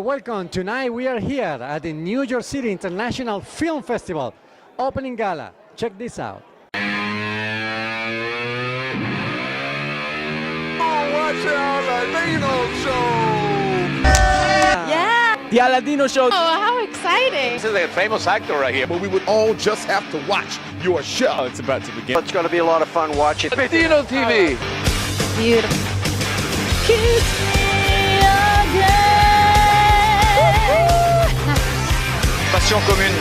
welcome. Tonight we are here at the New York City International Film Festival opening gala. Check this out. Oh, watch the Aladino show! Yeah! The Aladino show! Oh, how exciting! This is a famous actor right here. But we would all just have to watch your show. Oh, it's about to begin. It's going to be a lot of fun watching. Aladino TV! Beautiful. Kiss me again. Passion commune.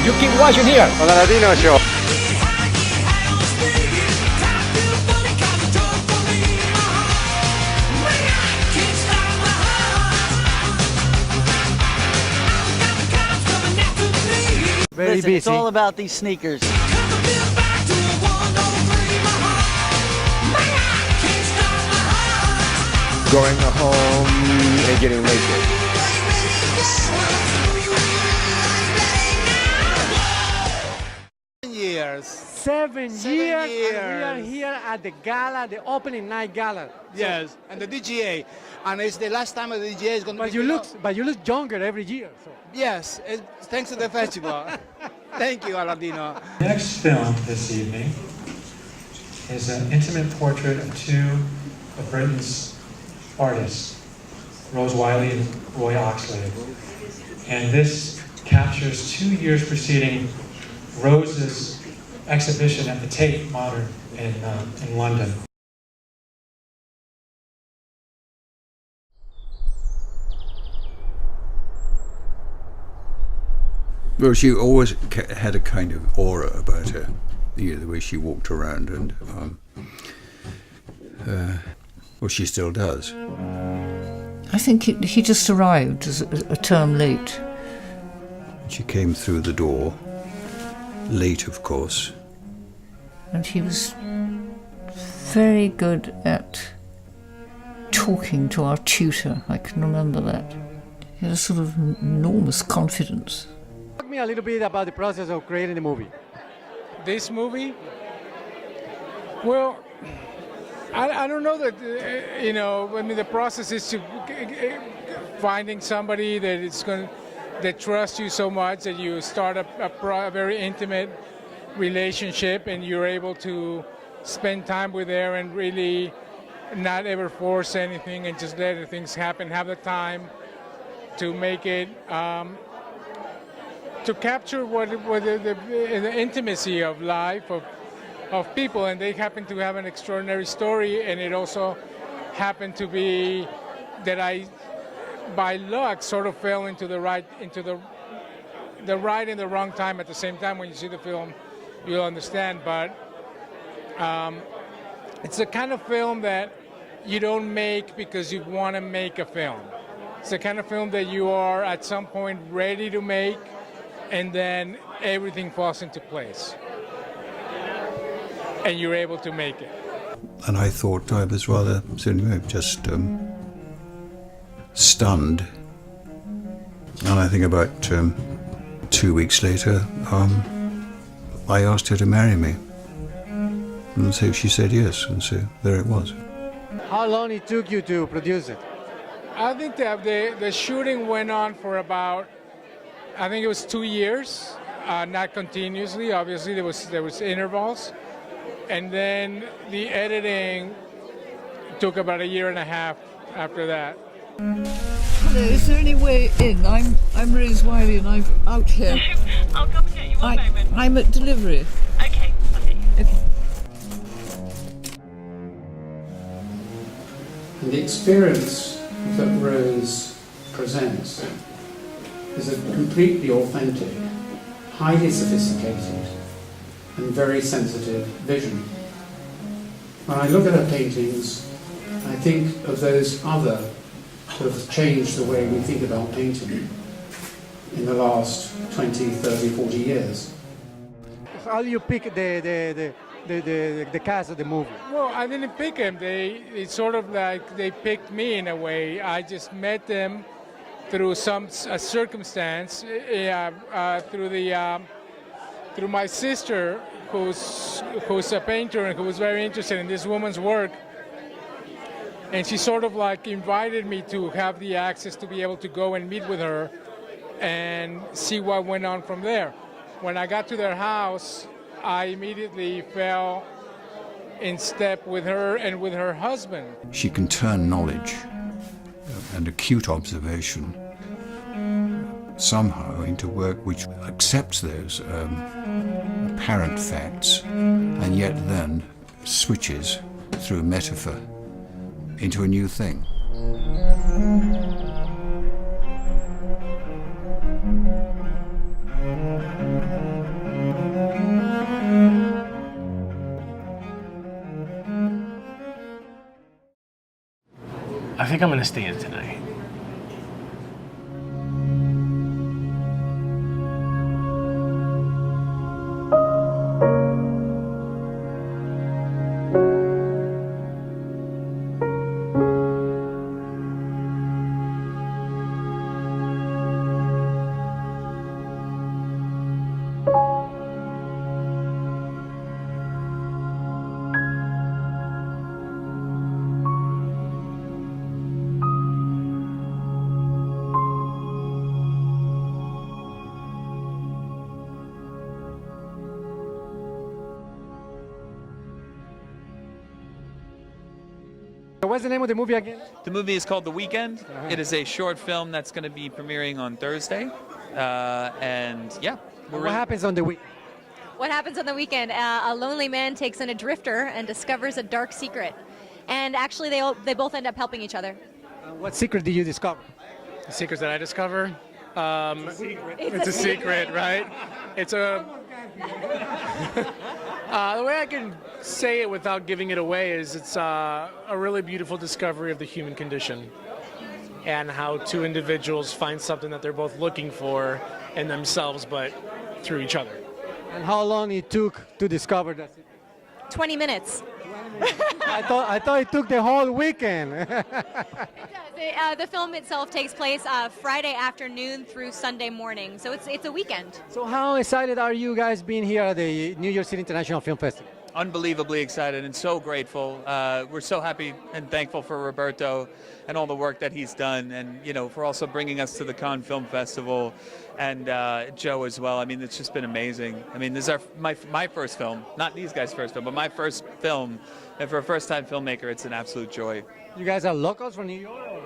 You keep watching here on the Aladino show. Very Listen, busy. it's all about these sneakers. Going home and getting naked. Years. 7 years. And we are here at the gala, the opening night gala. Yes, and the DGA, and it's the last time the DGA is going to be. But you look younger every year. So. Yes, thanks to the festival. Thank you, Aladino. The next film this evening is an intimate portrait of two of Britain's artists, Rose Wiley and Roy Oxlade. And this captures 2 years preceding Rose's exhibition at the Tate Modern in London. Well, she always had a kind of aura about her, the way she walked around, and well, she still does. I think he just arrived as a term late. She came through the door, late of course. And he was very good at talking to our tutor, I can remember that. He had a sort of enormous confidence. Talk me a little bit about the process of creating the movie. This movie? Well, I don't know that, I mean, the process is to finding somebody that trusts you so much that you start a very intimate relationship and you're able to spend time with her and really not ever force anything and just let things happen, have the time to make it, to capture what the intimacy of life, of people, and they happen to have an extraordinary story, and it also happened to be that I, by luck, sort of fell into the right and the wrong time at the same time. When you see the film, you'll understand, but it's the kind of film that you don't make because you want to make a film. It's the kind of film that you are at some point ready to make, and then everything falls into place, and you're able to make it. And I thought I was rather just stunned. And I think about 2 weeks later, I asked her to marry me. And so she said yes, and so there it was. How long it took you to produce it? I think that the shooting went on for about, I think it was 2 years, not continuously. Obviously, there was intervals, and then the editing took about 1.5 years after that. Hello, is there any way in? I'm Rose Wiley and I'm out here. I'll come and get you one moment. I'm at delivery. Okay, okay. And the experience that Rose presents is a completely authentic, highly sophisticated, and very sensitive vision. When I look at her paintings, I think of those other who have changed the way we think about painting in the last 20, 30, 40 years. How do you pick the cast of the movie? Well, I didn't pick them. It's sort of like they picked me in a way. I just met them through a circumstance, through my sister, who's a painter and who was very interested in this woman's work. And she sort of like invited me to have the access to be able to go and meet with her and see what went on from there. When I got to their house, I immediately fell in step with her and with her husband. She can turn knowledge and acute observation somehow into work which accepts those apparent facts and yet then switches through metaphor into a new thing. I think I'm gonna stay in tonight. What's the name of the movie again? The movie is called The Weekend. It is a short film that's going to be premiering on Thursday. And yeah. What happens on the week? What happens on the weekend? A lonely man takes in a drifter and discovers a dark secret. And actually, they both end up helping each other. What secret did you discover? The secrets that I discover? It's a secret, right? It's a... the way I can say it without giving it away is it's a really beautiful discovery of the human condition and how two individuals find something that they're both looking for in themselves, but through each other. And how long it took to discover that? 20 minutes. I thought it took the whole weekend. The film itself takes place Friday afternoon through Sunday morning, so it's a weekend. So how excited are you guys being here at the New York City International Film Festival? Unbelievably excited and so grateful. We're so happy and thankful for Roberto and all the work that he's done, and for also bringing us to the Cannes Film Festival, and Joe as well. I mean, it's just been amazing. I mean, this is my first film, not these guys' first film, but my first film, and for a first-time filmmaker, it's an absolute joy. You guys are locals from New York?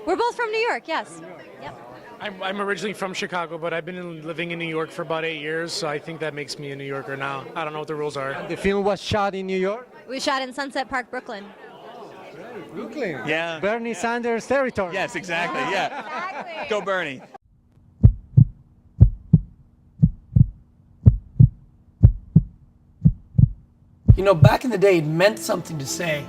We're both from New York, yes. Yep. I'm originally from Chicago, but I've been living in New York for about 8 years, so I think that makes me a New Yorker now. I don't know what the rules are. And the film was shot in New York? We shot in Sunset Park, Brooklyn. Brooklyn? Yeah. Bernie Sanders territory. Yes, exactly, yeah. Exactly. Go Bernie. Back in the day, it meant something to say,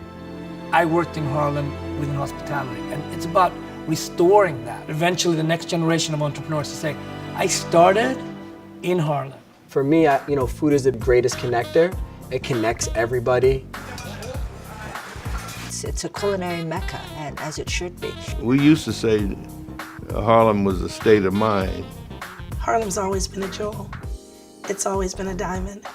I worked in Harlem within hospitality. And it's about restoring that. Eventually, the next generation of entrepreneurs to say, I started in Harlem. For me, food is the greatest connector. It connects everybody. It's a culinary mecca, and as it should be. We used to say Harlem was a state of mind. Harlem's always been a jewel. It's always been a diamond.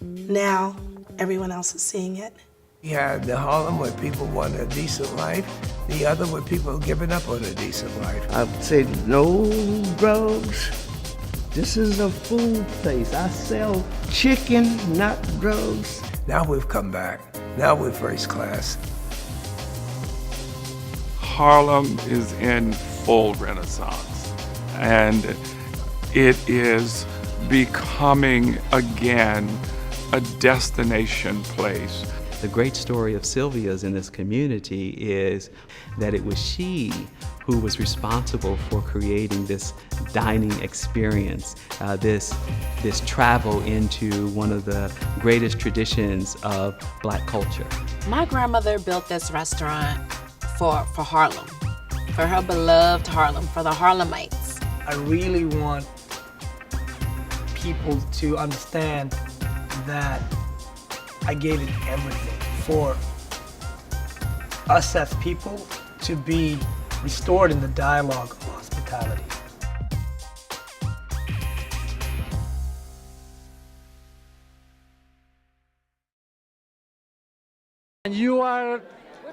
Now, everyone else is seeing it. You have the Harlem where people want a decent life, the other where people are giving up on a decent life. I would say no drugs. This is a food place. I sell chicken, not drugs. Now we've come back. Now we're first class. Harlem is in full renaissance, and it is becoming again a destination place. The great story of Sylvia's in this community is that it was she who was responsible for creating this dining experience, this travel into one of the greatest traditions of Black culture. My grandmother built this restaurant for Harlem, for her beloved Harlem, for the Harlemites. I really want people to understand that I gave it everything for us as people to be restored in the dialogue of hospitality. And you are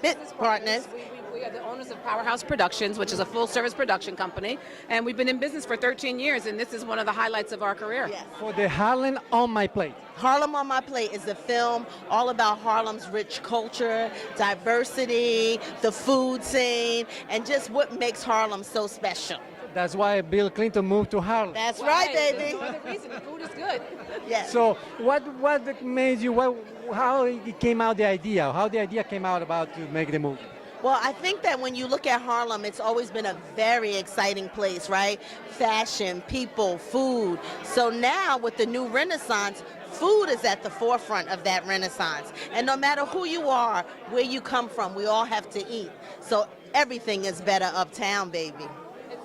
business partners. We are the owners of Powerhouse Productions, which is a full-service production company, and we've been in business for 13 years, and this is one of the highlights of our career. Yes. for the Harlem on My Plate. Harlem on My Plate is a film all about Harlem's rich culture, diversity, the food scene, and just what makes Harlem so special. That's why Bill Clinton moved to Harlem. That's right, baby. That's the reason. The food is good. Yes. So what made you, how it came out the idea? How the idea came out about to make the movie? Well, I think that when you look at Harlem, it's always been a very exciting place, right? Fashion, people, food. So now with the new Renaissance, food is at the forefront of that Renaissance. And no matter who you are, where you come from, we all have to eat. So everything is better uptown, baby.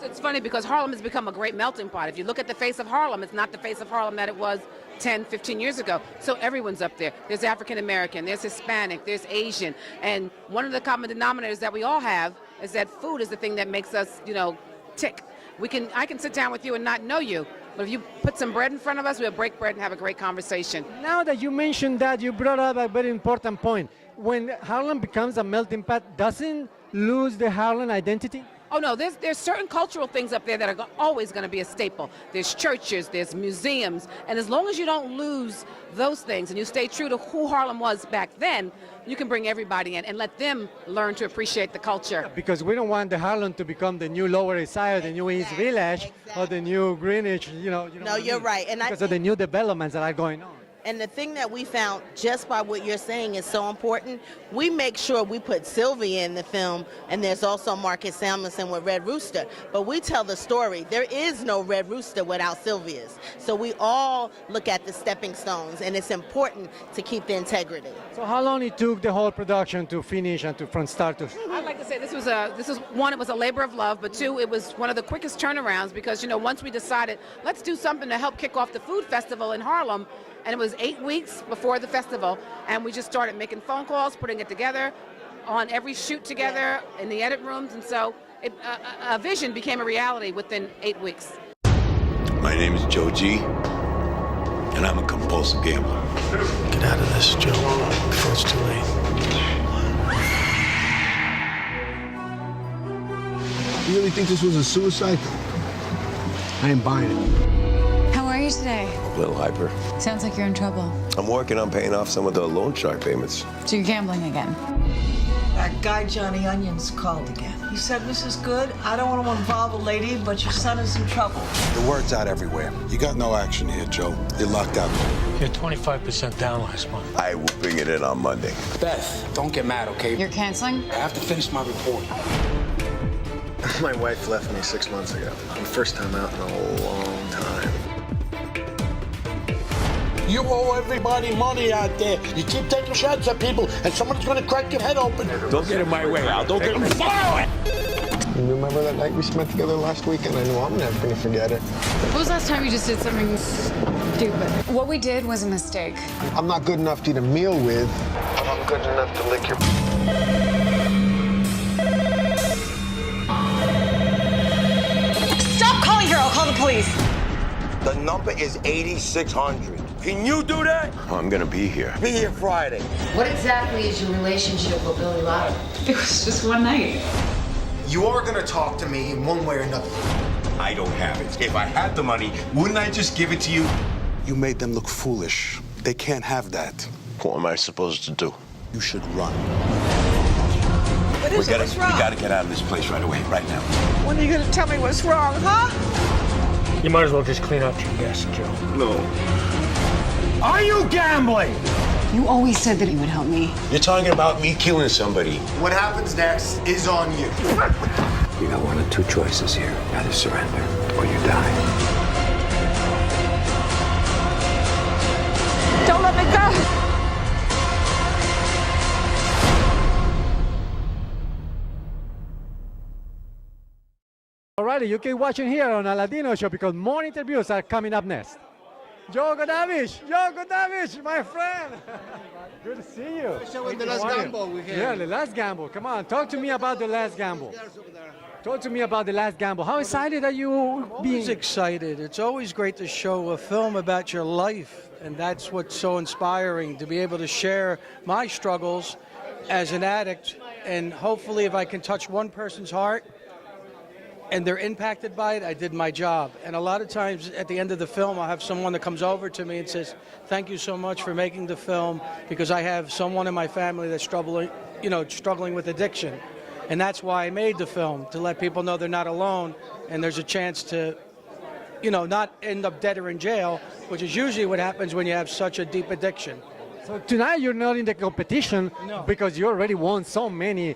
It's funny because Harlem has become a great melting pot. If you look at the face of Harlem, it's not the face of Harlem that it was 10, 15 years ago. So everyone's up there. There's African American, there's Hispanic, there's Asian. And one of the common denominators that we all have is that food is the thing that makes us, tick. I can sit down with you and not know you, but if you put some bread in front of us, we'll break bread and have a great conversation. Now that you mentioned that, you brought up a very important point. When Harlem becomes a melting pot, doesn't lose the Harlem identity? Oh no, there's certain cultural things up there that are always going to be a staple. There's churches, there's museums, and as long as you don't lose those things and you stay true to who Harlem was back then, you can bring everybody in and let them learn to appreciate the culture. Because we don't want the Harlem to become the new Lower East Side, or the new East Village, or the new Greenwich, No, you're right. And because of the new developments that are going on. And the thing that we found just by what you're saying is so important, we make sure we put Sylvia in the film, and there's also Marcus Samuelson with Red Rooster. But we tell the story. There is no Red Rooster without Sylvia's. So we all look at the stepping stones, and it's important to keep the integrity. So how long it took the whole production to finish and from start to... I'd like to say this was one, it was a labor of love, but two, it was one of the quickest turnarounds because, once we decided, let's do something to help kick off the food festival in Harlem, and it was 8 weeks before the festival, and we just started making phone calls, putting it together, on every shoot together, in the edit rooms, and so a vision became a reality within 8 weeks. My name is Joe G, and I'm a compulsive gambler. Get out of this, Joe, before it's too late. You really think this was a suicide? I ain't buying it. How are you today? A little hyper. Sounds like you're in trouble. I'm working on paying off some of the loan shark payments. So you're gambling again? That guy Johnny Onions called again. He said, Mrs. Good, I don't want to involve a lady, but your son is in trouble. The word's out everywhere. You got no action here, Joe. You're locked out. You're 25% down last month. I will bring it in on Monday. Beth, don't get mad, okay? You're canceling? I have to finish my report. My wife left me 6 months ago. The first time out in a long time. You owe everybody money out there. You keep taking shots at people, and someone's gonna crack your head open. Don't get in my way, Al. Don't get in my way. You remember that night we spent together last weekend? I know I'm never gonna forget it. When was the last time you just did something stupid? What we did was a mistake. I'm not good enough to eat a meal with, but I'm good enough to lick your... Stop calling her! I'll call the police. The number is 8600. Can you do that? I'm gonna be here. Be here Friday. What exactly is your relationship with Billy Lotto? It was just one night. You are gonna talk to me in one way or another. I don't have it. If I had the money, wouldn't I just give it to you? You made them look foolish. They can't have that. What am I supposed to do? You should run. What is it? What's wrong? We gotta get out of this place right away, right now. When are you going to tell me what's wrong, huh? You might as well just clean out your desk, Joe. No. Are you gambling? You always said that you would help me. You're talking about me killing somebody. What happens next is on you. You got one of two choices here. Either surrender or you die. Don't let me go. Alrighty, you keep watching here on Aladino Show because more interviews are coming up next. Joe Godavish, my friend. Good to see you. Showing the last gamble we had. Yeah, the last gamble. Come on, talk to me about the last gamble. Talk to me about the last gamble. How excited are you Always excited. It's always great to show a film about your life, and that's what's so inspiring, to be able to share my struggles as an addict, and hopefully if I can touch one person's heart and they're impacted by it, I did my job. And a lot of times at the end of the film, I'll have someone that comes over to me and says, thank you so much for making the film, because I have someone in my family that's struggling with addiction. And that's why I made the film, to let people know they're not alone and there's a chance to, not end up dead or in jail, which is usually what happens when you have such a deep addiction. So tonight you're not in the competition because you already won so many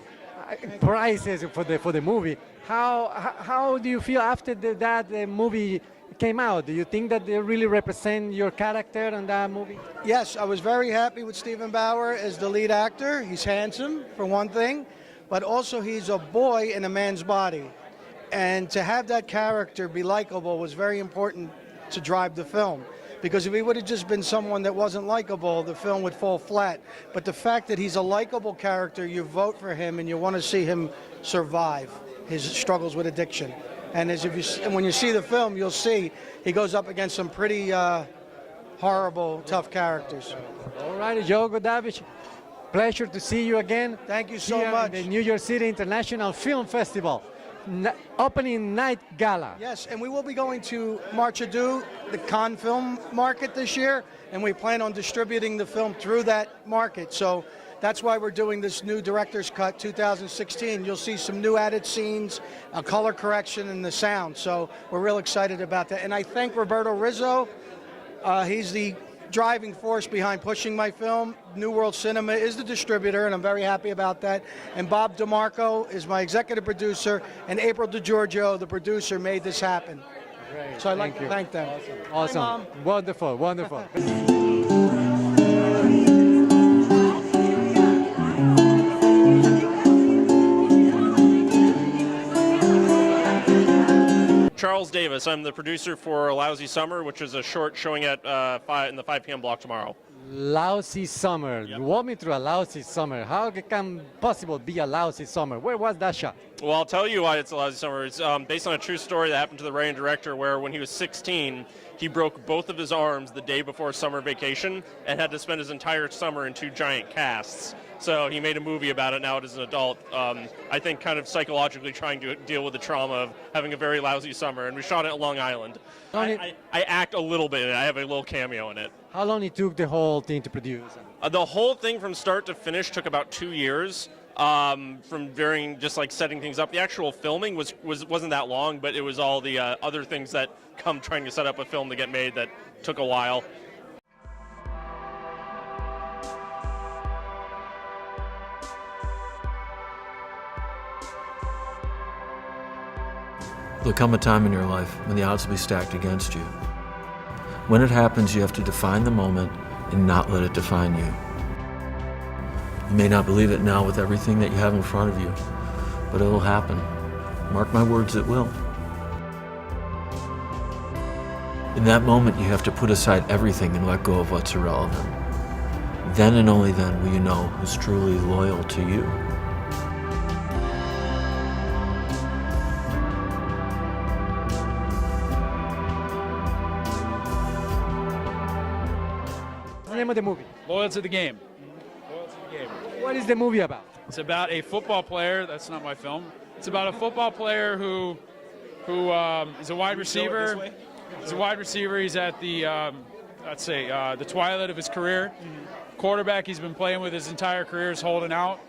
prizes for the movie. How do you feel after that the movie came out? Do you think that they really represent your character in that movie? Yes, I was very happy with Stephen Bauer as the lead actor. He's handsome, for one thing, but also he's a boy in a man's body. And to have that character be likable was very important to drive the film. Because if he would have just been someone that wasn't likable, the film would fall flat. But the fact that he's a likable character, you vote for him and you want to see him survive his struggles with addiction. And when you see the film, you'll see he goes up against some pretty horrible, tough characters. All right, Diogo Davis, pleasure to see you again. Thank you so much. The New York City International Film Festival. Opening night gala. Yes, and we will be going to March Ado, the Cannes Film Market this year, and we plan on distributing the film through that market. So that's why we're doing this new director's cut 2016. You'll see some new added scenes, a color correction, and the sound. So we're real excited about that. And I thank Roberto Rizzo. He's the driving force behind pushing my film. New World Cinema is the distributor, and I'm very happy about that. And Bob DeMarco is my executive producer, and April DiGiorgio, the producer, made this happen. Great. So I'd like to thank them. Awesome. Hi, Mom. Wonderful, wonderful. Charles Davis. I'm the producer for A Lousy Summer, which is a short showing at in the 5 p.m. block tomorrow. Lousy summer. Yep. Walk me through a lousy summer. How can possible be a lousy summer? Where was that shot? Well, I'll tell you why it's A Lousy Summer. It's based on a true story that happened to the writer and director, where when he was 16, he broke both of his arms the day before summer vacation and had to spend his entire summer in 2 giant casts. So he made a movie about it now as an adult, I think kind of psychologically trying to deal with the trauma of having a very lousy summer. And we shot it at Long Island. I act a little bit in it. I have a little cameo in it. How long it took the whole thing to produce? The whole thing from start to finish took about 2 years. From varying, just like setting things up. The actual filming wasn't that long, but it was all the other things that come trying to set up a film to get made that took a while. There'll come a time in your life when the odds will be stacked against you. When it happens, you have to define the moment and not let it define you. You may not believe it now with everything that you have in front of you, but it will happen. Mark my words, it will. In that moment, you have to put aside everything and let go of what's irrelevant. Then and only then will you know who's truly loyal to you. What's the name of the movie? Loyal to the Game. Loyal to the Game. What is the movie about? It's about a football player. That's not my film. It's about a football player who is a wide receiver. He's a wide receiver. He's at the, the twilight of his career. Quarterback he's been playing with his entire career is holding out.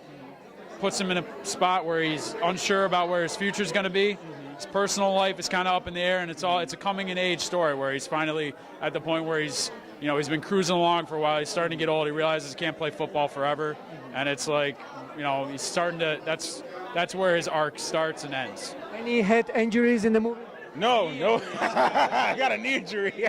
Puts him in a spot where he's unsure about where his future is going to be. His personal life is kind of up in the air, and it's a coming-in-age story where he's finally at the point where he's been cruising along for a while. He's starting to get old. He realizes he can't play football forever, and it's like, he's starting to. That's where his arc starts and ends. Any head injuries in the movie? No. I got a knee injury.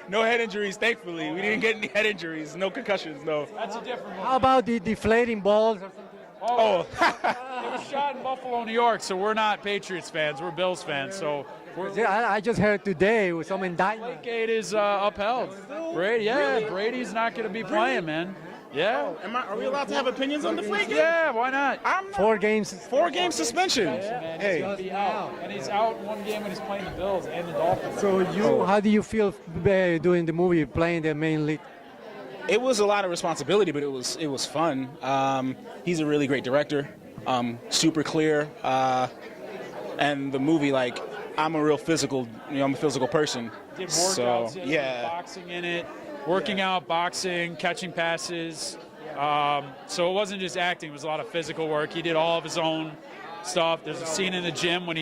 No head injuries, thankfully. We didn't get any head injuries. No concussions, no. That's a different movie. How about the deflating balls or something? Oh, it was shot in Buffalo, New York, so we're not Patriots fans. We're Bills fans, so. I just heard today with some indictment. Deflategate is upheld. Brady's not going to be playing, man. Yeah. Are we allowed to have opinions on Deflategate? Yeah, why not? 4 games. 4-game suspension. Yeah, hey. He's going to be out. And he's out one game when he's playing the Bills and the Dolphins. So how do you feel doing the movie, playing the main lead? It was a lot of responsibility, but it was fun. He's a really great director, super clear, and the movie, like, I'm a real physical, I'm a physical person. Did workouts in it, yeah. boxing in it, working out, boxing, catching passes. So it wasn't just acting, it was a lot of physical work. He did all of his own stuff. There's a scene in the gym when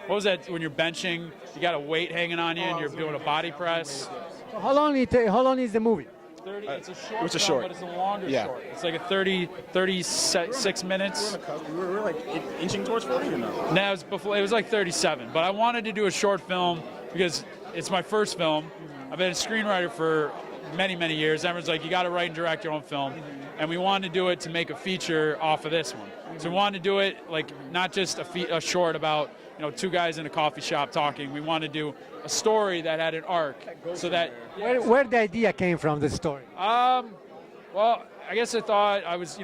what was that, when you're benching, you got a weight hanging on you and you're doing a body press. So how long is the movie? 30, it's a short It's a film, short. but it's a longer Yeah. short. It's like a 36 minutes. We're like inching towards 40 or no? No, it was like 37. But I wanted to do a short film because it's my first film. I've been a screenwriter for many, many years. Everyone's like, you got to write and direct your own film. And we wanted to do it to make a feature off of this one. So we wanted to do it like not just a short about two guys in a coffee shop talking. We wanted to do a story that had an arc, so that Where the idea came from, the story? Well, I guess I thought I was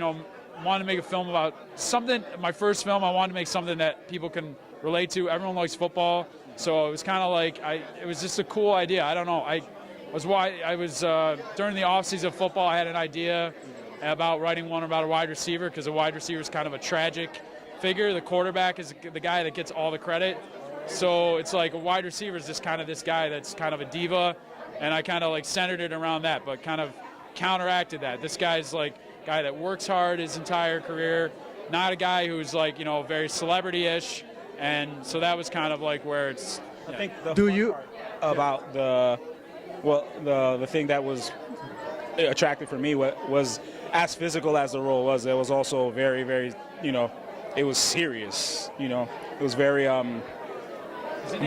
wanted to make a film about something. My first film, I wanted to make something that people can relate to. Everyone likes football, so it was kind of like it was just a cool idea. I don't know. I was during the off season of football. I had an idea about writing one about a wide receiver because a wide receiver is kind of a tragic figure. The quarterback is the guy that gets all the credit. So it's like a wide receiver is just kind of this guy that's kind of a diva, and I kind of like centered it around that, but kind of counteracted that. This guy's like a guy that works hard his entire career, not a guy who's like very celebrity-ish, and so that was kind of like where it's. I think the Do you about the thing that was attractive for me was as physical as the role was. It was also very, very, it was serious. It was very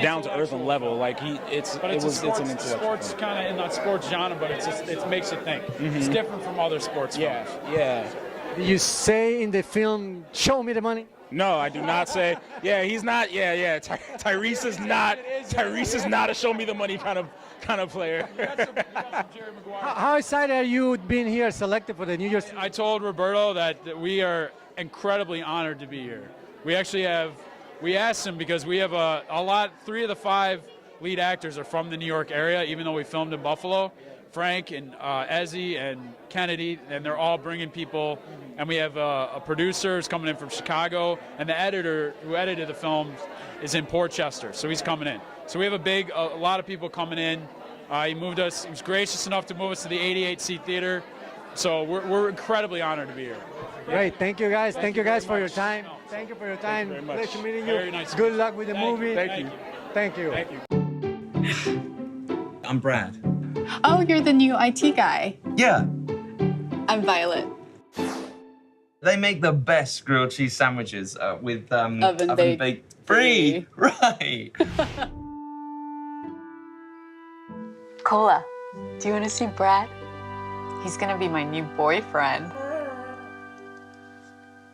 down to earth and level. Like it's an sports kind of in that sports genre, but it makes you think. It's different from other sports films. Yeah. Do you say in the film, "Show me the money"? No, I do not say. Yeah, he's not. Yeah. Tyrese is not. Tyrese is not a show me the money kind of player. How excited are you being here, selected for the New Year's? I told Roberto that we are incredibly honored to be here. We actually we asked him because we have a lot. 3 of the 5 lead actors are from the New York area, even though we filmed in Buffalo. Frank and Ezzy and Kennedy, and they're all bringing people. And we have a producer who's coming in from Chicago, and the editor who edited the film is in Port Chester, so he's coming in. So we have a lot of people coming in. He was gracious enough to move us to the 88-seat theater. So we're incredibly honored to be here. Great, thank you guys. Thank you guys for your time. Thank you for your time. Very much. Pleasure meeting you. Very nice. Good luck with the movie. Thank you. Thank you. Thank you. I'm Brad. Oh, you're the new IT guy. Yeah, I'm Violet. they make the best grilled cheese sandwiches with Oven baked free. Right. Cola, do you want to see Brad? He's gonna be my new boyfriend.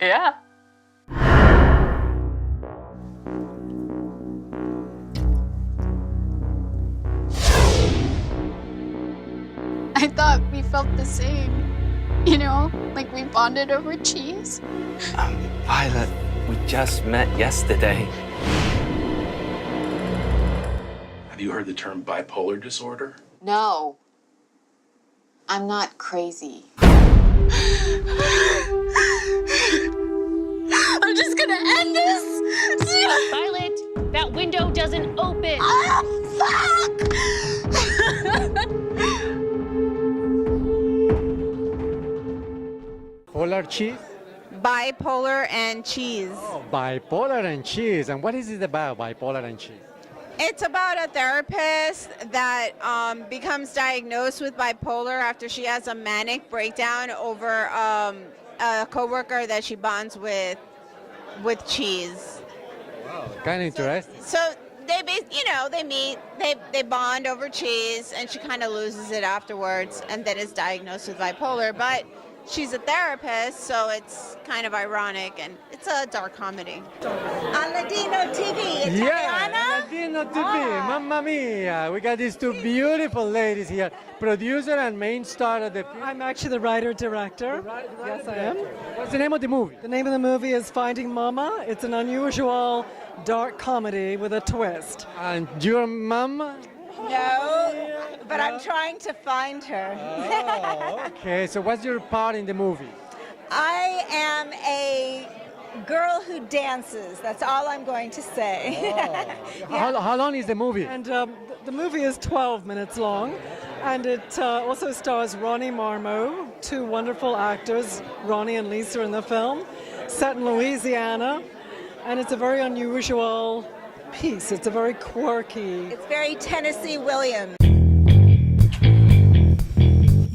Yeah. I thought we felt the same. Like we bonded over cheese. Violet, we just met yesterday. Have you heard the term bipolar disorder? No. I'm not crazy. I'm just gonna end this. Violet, that window doesn't open. Fuck! Polar cheese? Bipolar and cheese. Bipolar and cheese. And what is it about, bipolar and cheese? It's about a therapist that becomes diagnosed with bipolar after she has a manic breakdown over a coworker that she bonds with cheese. Wow, kind of interesting. So they meet, they bond over cheese, and she kind of loses it afterwards, and then is diagnosed with bipolar. But she's a therapist, so it's kind of ironic, and it's a dark comedy. Aladino TV, Yeah, Aladino TV, Mamma Mia. We got these 2 beautiful ladies here, producer and main star of the film. I'm actually the writer-director. Yes, I am. What's the name of the movie? The name of the movie is Finding Mama. It's an unusual dark comedy with a twist. And your mom? No, but I'm trying to find her. Okay, so what's your part in the movie? I am a girl who dances. That's all I'm going to say. How long is the movie? And the movie is 12 minutes long, and it also stars Ronnie Marmo, two wonderful actors, Ronnie and Lisa in the film, set in Louisiana, and it's a very unusual piece. It's a very quirky. It's very Tennessee Williams. You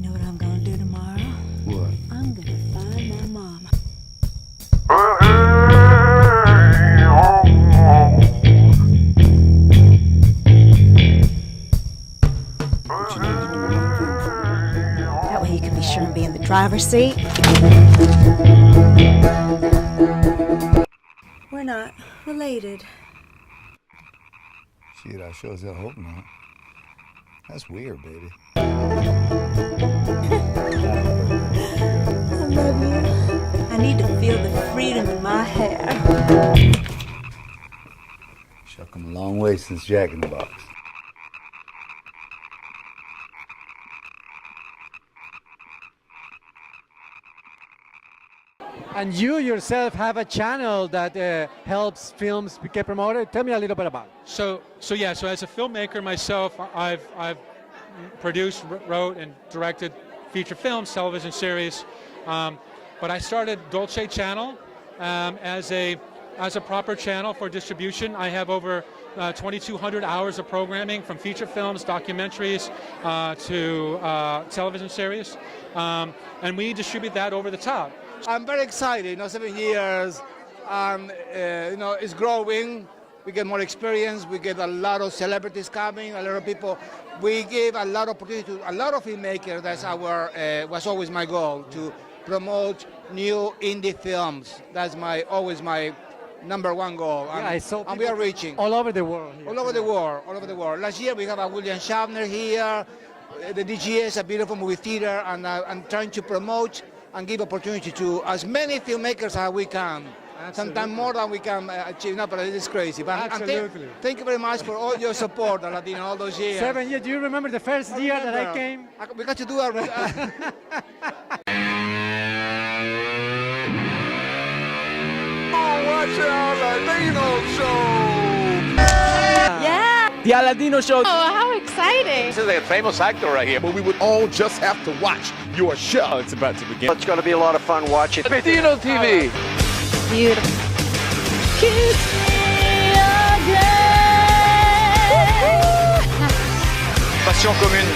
know what I'm gonna do tomorrow? What? I'm gonna find my mama. What you need to do one thing for me. That way you can be sure and be in the driver's seat. We're not related. Shit, I sure as hell hope not. That's weird, baby. I love you. I need to feel the freedom in my hair. Shall come a long way since Jack in the Box. And you yourself have a channel that helps films get promoted. Tell me a little bit about it. So as a filmmaker myself, I've produced, wrote, and directed feature films, television series. But I started Dolce Channel as a proper channel for distribution. I have over 2,200 hours of programming, from feature films, documentaries, to television series, and we distribute that over the top. I'm very excited. 7 years, and it's growing. We get more experience. We get a lot of celebrities coming, a lot of people. We give a lot of opportunity to a lot of filmmakers. That's was always my goal, to promote new indie films. That's always my number one goal. Yeah, I saw and we are reaching all over the world. All over the world. Last year we have a William Shatner here. The DGS, a beautiful movie theater, and I'm trying to promote and give opportunity to as many filmmakers as we can. Sometimes more than we can achieve. No, but it is crazy. But Absolutely. Thank you very much for all your support, Aladino, all those years. 7 years. Do you remember the first year that I came? We got to do our... Oh, watch the Aladino show! Yeah! The Aladino show. Oh, how exciting! This is a famous actor right here. But we would all just have to watch your show. It's about to begin. It's going to be a lot of fun watching. Aladino TV. Beautiful. Kiss me again! Passion commune.